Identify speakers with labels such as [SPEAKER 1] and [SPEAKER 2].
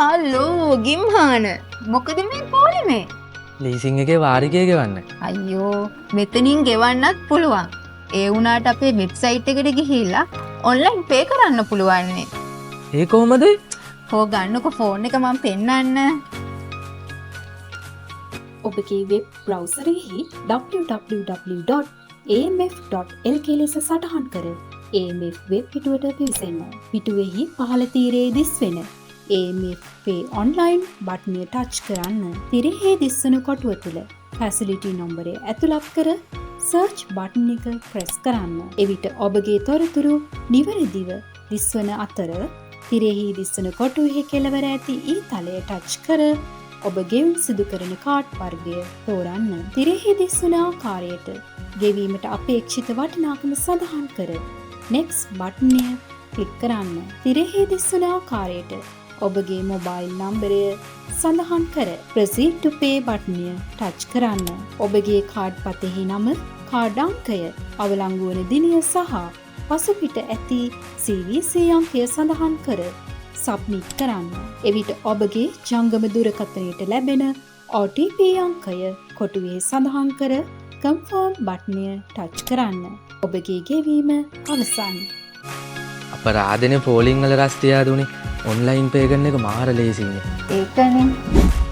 [SPEAKER 1] Hello ගිම්හාන මොකද මේ පොලිමේ?
[SPEAKER 2] Leasing එකේ වාරිකය ගෙවන්න.
[SPEAKER 1] අයියෝ මෙතනින් ගෙවන්නත් පුළුවන්. ඒ වුණාට අපේ වෙබ්සයිට් එකට ගිහිල්ලා ඔන්ලයින් පේ කරන්න පුළුවන් නේ.
[SPEAKER 2] ඒ කොහමද?
[SPEAKER 1] හො ගන්නකො ෆෝන් එක මම පෙන්නන්න.
[SPEAKER 3] ඔබගේ වෙබ් බ්‍රවුසරෙහි www.amf.lk ලෙස සටහන් කර AMF වෙබ් පිටුවට පිවිසෙන්න. පිටුවේහි පහළ තීරයේ දිස්වෙන AMF Pay online බට්නය ටච් කරන්න. තිරෙහි දිස්වන කොටුව තුළ ෆැසිලිටි නම්බරය ඇතුළත් කර සර්ච් බටන් එක ප්‍රෙස් කරන්න. එවිට ඔබගේ තොරතුරු නිවැරදිව දිස්වන අතර තිරෙහි දිස්වන කොටුවෙහි කෙළවර ඇති ඊතලය ටච් කර ඔබ ගෙවීම් සිදු කරන කාඩ් වර්ගය තෝරන්න. තිරෙහි දිස්වන ආකාරයට ගෙවීමට අපේක්ෂිත වටිනාකම සඳහන් කර Next බට්නය ක්ලික් කරන්න. තිරෙහි දිස්වන ආකාරයට ඔබගේ මොබයිල් නම්බරය සඳහන් කර Proceed to Pay බට්නය ටච් කරන්න. ඔබගේ කාඩ් පතෙහි නම, කාඩ් අංකය, අවලංගු වන දිනය සහ පසුපිට ඇති CVC අංකය සඳහන් කර සබ්මිට් කරන්න. එවිට ඔබගේ ජංගම දුරකථනයට ලැබෙන OTP අංකය කොටුවේ සඳහන් කර Confirm බට්නය ටච් කරන්න. ඔබගේ ගෙවීම අවසන්.
[SPEAKER 2] අපරාධනේ පෝලිං වල රස්තියා දුනේ ඔන්ලයින් පේ කරන එක මාර ලේසියිනේ.
[SPEAKER 1] ඒකනේ.